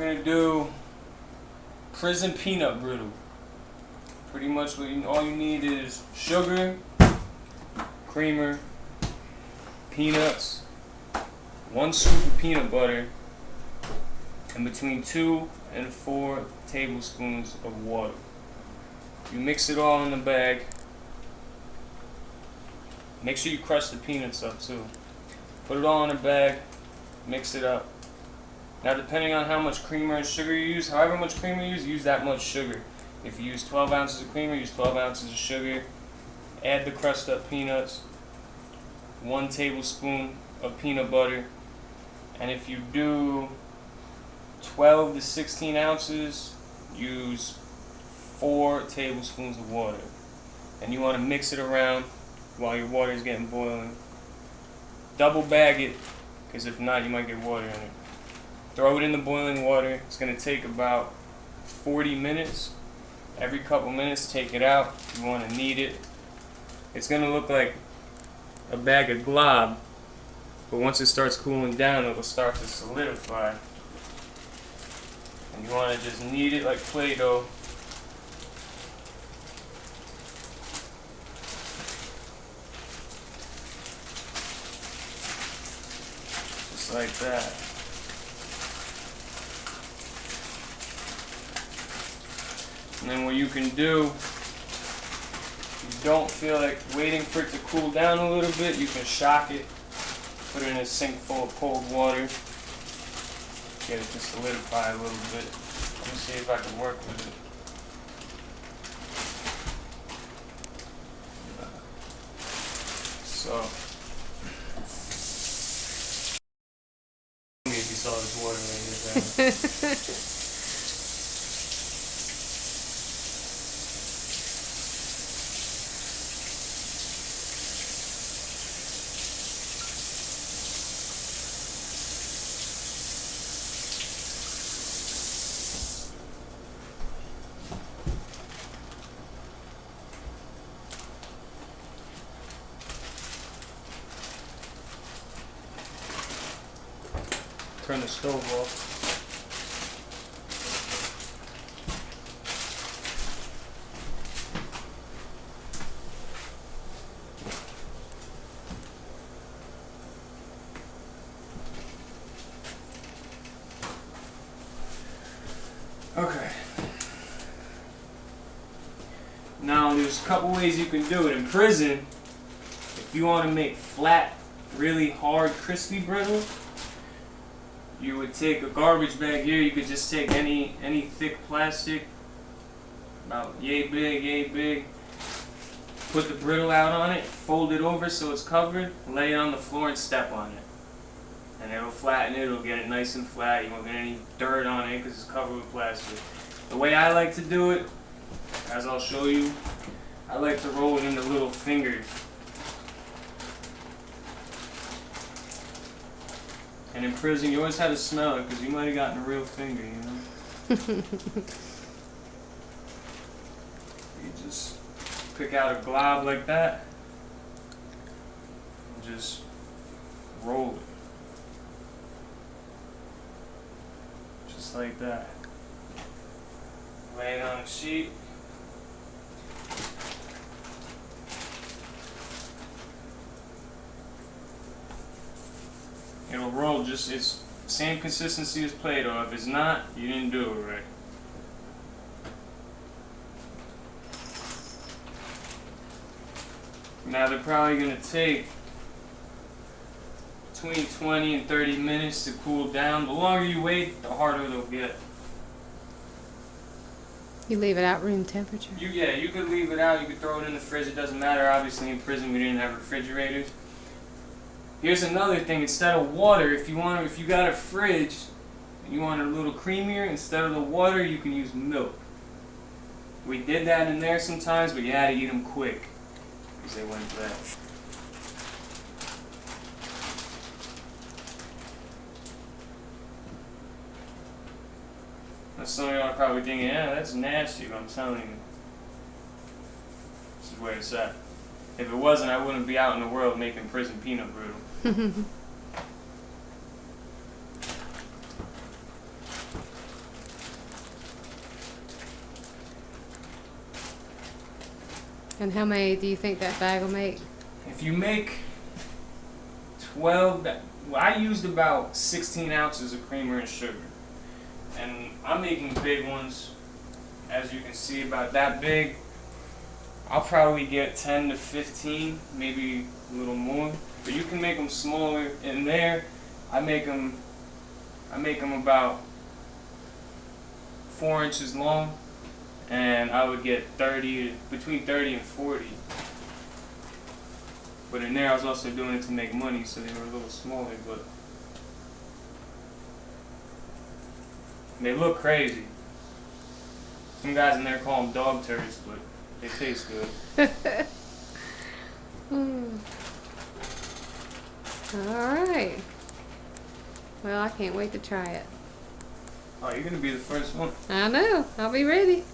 gonna do Prison Peanut Brittle. Pretty much all you need is sugar, creamer, peanuts, 1 scoop of peanut butter, and between 2 and 4 tablespoons of water. You mix it all in the bag. Make sure you crush the peanuts up too. Put it all in a bag, mix it up. Now depending on how much creamer and sugar you use, however much creamer you use that much sugar. If you use 12 ounces of creamer, use 12 ounces of sugar. Add the crushed up peanuts, 1 tablespoon of peanut butter, and if you do 12 to 16 ounces, use 4 tablespoons of water. And you want to mix it around while your water is getting boiling. Double bag it, because if not, you might get water in it. Throw it in the boiling water. It's going to take about 40 minutes. Every couple minutes, take it out. You want to knead it. It's going to look like a bag of glob, but once it starts cooling down, it will start to solidify. And you want to just knead it like Play-Doh. Just like that. And then what you can do, if you don't feel like waiting for it to cool down a little bit, you can shock it, put it in a sink full of cold water, get it to solidify a little bit. Let me see if I can work with it. So, if you saw this water right here. Turn the stove off. Okay. Now there's a couple ways you can do it. In prison, if you want to make flat, really hard, crispy brittle, you would take a garbage bag here. You could just take any thick plastic, about yay big, put the brittle out on it, fold it over so it's covered, lay it on the floor and step on it. And it'll flatten it, it'll get it nice and flat. You won't get any dirt on it because it's covered with plastic. The way I like to do it, as I'll show you, I like to roll it into little fingers. And in prison, you always have to smell it because you might have gotten a real finger, you know? You just pick out a glob like that and just roll it. Just like that. Lay it on a sheet. It'll roll just, it's same consistency as Play-Doh. If it's not, you didn't do it right. Now they're probably going to take between 20 and 30 minutes to cool down. The longer you wait, the harder they'll get. You leave it out room temperature? You could leave it out, you could throw it in the fridge, it doesn't matter. Obviously in prison we didn't have refrigerators. Here's another thing, instead of water, if you got a fridge and you want it a little creamier, instead of the water you can use milk. We did that in there sometimes, but you had to eat them quick because they went bad. Now some of y'all are probably thinking, yeah, that's nasty, but I'm telling you, this is where it's at. If it wasn't, I wouldn't be out in the world making Prison Peanut Brittle. And how many do you think that bag will make? If you make 12, well, I used about 16 ounces of creamer and sugar. And I'm making big ones, as you can see, about that big. I'll probably get 10 to 15, maybe a little more. But you can make them smaller. In there, I make them about 4 inches long, and I would get between 30 and 40. But in there, I was also doing it to make money, so they were a little smaller. But they look crazy. Some guys in there call them dog turds, but they taste good. Alright. Well, I can't wait to try it. Oh, you're gonna be the first one. I know. I'll be ready.